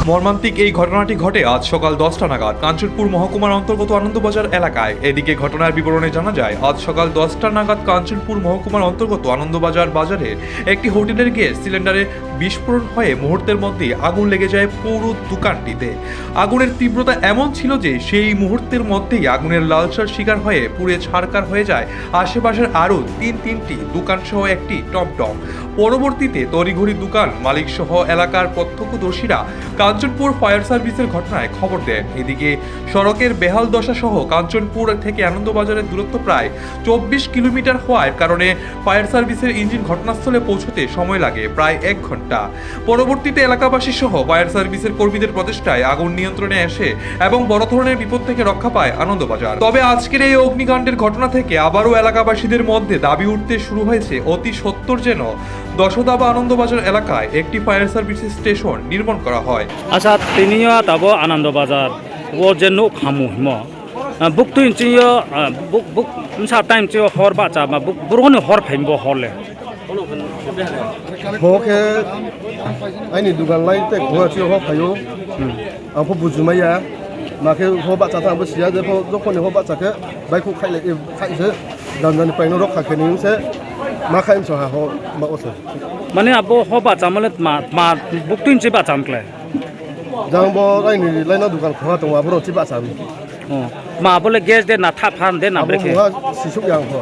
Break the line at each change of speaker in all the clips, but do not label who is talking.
মর্মান্তিক এই ঘটনাটি ঘটে আজ সকাল 10টা নাগাদ কাঞ্চনপুর মহকুমার অন্তর্গত আনন্দবাজার এলাকায়। এদিকে ঘটনার বিবরণে জানা যায়, আজ সকাল 10টা নাগাদ কাঞ্চনপুর মহকুমার অন্তর্গত আনন্দবাজার বাজারের একটি হোটেলের গ্যাস সিলিন্ডারে বিস্ফোরণ হয়ে মুহূর্তের মধ্যে আগুন লেগে যায় পুরো দোকানটিতে। আগুনের তীব্রতা এমন ছিল যে সেই মুহূর্তের মধ্যেই আগুনের লালসার শিকার হয়ে পুড়ে ছারখার হয়ে যায় আশেপাশের আরও তিনটি দোকান সহ একটি টমটম। পরবর্তীতে তড়িঘড়ি দোকান মালিক সহ এলাকার প্রত্যক্ষদর্শীরা কাঞ্চনপুর ফায়ার সার্ভিসের ঘটনায় খবর দেন। এদিকে সড়কের বেহাল দশা সহ কাঞ্চনপুর থেকে আনন্দবাজারের দূরত্ব প্রায় 24 কিলোমিটার হওয়ার কারণে ফায়ার সার্ভিসের ইঞ্জিন ঘটনাস্থলে পৌঁছতে সময় লাগে প্রায় 1 ঘন্টা। পরবর্তীতে এলাকাবাসী সহ ফায়ার সার্ভিসের কর্মীদের প্রচেষ্টায় আগুন নিয়ন্ত্রণে আসে এবং বড় ধরনের বিপদ থেকে রক্ষা পায় আনন্দবাজার। তবে আজকের এই অগ্নিকাণ্ডের ঘটনা থেকে আবারও এলাকাবাসীদের মধ্যে দাবি উঠতে শুরু হয়েছে অতি সত্বর যেন দশদাবা আনন্দবাজার এলাকায় একটি ফায়ার সার্ভিস স্টেশন নির্মাণ করা হয়।
আচ্ছা তিনিও তাবো আনন্দবাজার ও যে নো খামু হিম বুক তুই চিও বুক সা টাইম চিও হর বাচা মা বুক বুরহনি হর ফাইম বো হরলে
হকে আইনি দুগান লাইতে ঘোয়া চিও হ ফাইও আমফো বুজুমাইয়া মাকে হ বাচা थांबो सिया जे जखनि ह बाचाके बाइकु खाइले खाइसे दानजानि पाइनो रखा केनिसे मा खाइम सहा ह मा ओसे
माने आबो ह बाचा माले मा बुक तुइ चे बाचा मक्ले
जांबो आइनि लाइना दुकान खहा दङ आबो रति बाचा
मा बोले गैस दे ना था फान दे ना ब्रेके
सिसुक यां ह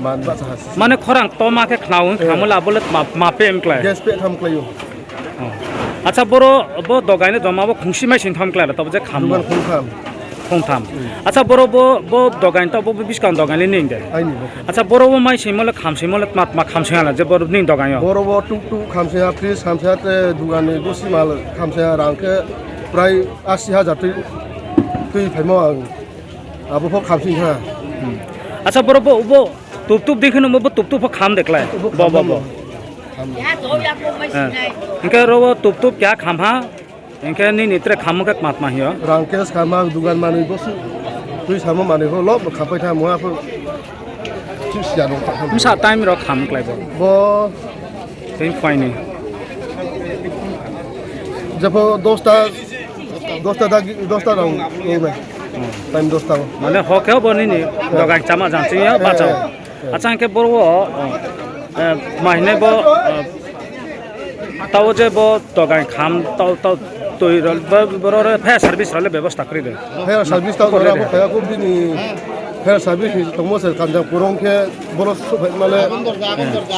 मान बाचा
माने खरां तो माके खनाउ खामला बोले मा पे मक्ले
गैस पे थाम क्लायो
अच्छा बरो बो दगाइने जमाबो खुंसि माइ सिन थाम क्लाय तब जे खाम
दुकान खुंखाम
खुंथाम अच्छा बरो बो दगाइन तब बो बिस्कान दगाइले निं दे
आइनि
अच्छा बरो माइ सिमले खाम सिमले मा खाम सिंगाला जे बरो निं दगायो
बरो टुक टुक खामसेया फ्रिज खामसेया ते दुगानि दसि माल खामसेया रांके प्राय 80,000 तुइ फाइमो आबो फ खामसिं हा
अच्छा बरो बो तुप देखिनो बो तुप खाम देखलाय बो इनके रो तुप क्या खामा इनके नि नित्रे खामो के मात माहियो
रांकेस खामा दुगान मानि बसु तुइ सामो माने हो लब खापाय था मुआफोर सिया दं
मिसा टाइम रो खाम क्लायबो
बो
तेन फाइनि
जब 10टा दं ओबे टाइम 10टा
माने हके बनि नि दगाय चामा जानसिया बाचाव अच्छा इनके बरो माहिने बो ताव जे बो दगाय खाम ताव तोइ बरो फायर सर्विस रले व्यवस्था करि दे
फायर सर्विस ताव रा फायर को दिनि फायर सर्विस तमो से कांजा पुरं के बरो सुफाय माले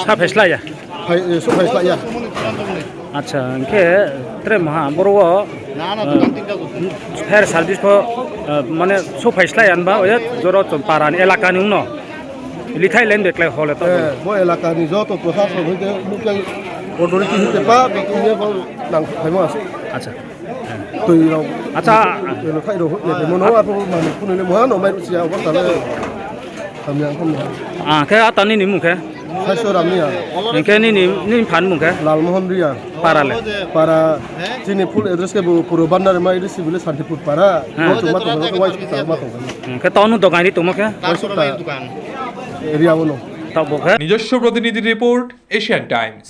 सा फेसला या
सुफाय या
अच्छा इनके त्रे महा बरो फायर सर्विस को माने सुफायस्ला यानबा ओय जरो पारानि एलाकानि उन लिथाय लेन देखले हले त
बो एलाकानि जतो प्रशासन होते लोकल अथॉरिटी होते पा बेखिनि बो नां फाइमो
अच्छा
तुइ राव
अच्छा
खाइ रो होते मनो आपो माने कुनले मोहा न माइ सिया अबताले सामयां खम
के आतानि नि मुखे
खाइसो रामनिया
इनके नि फान मुखे
लालमोहन रिया
पाराले
para sini full address ke puro bandar mai receive Santipur para cuma tu wai sama tu
के तनु दगाइनि तुमके
area wono
तब
নিজস্ব প্রতিনিধি রিপোর্ট এশিয়ান টাইমস।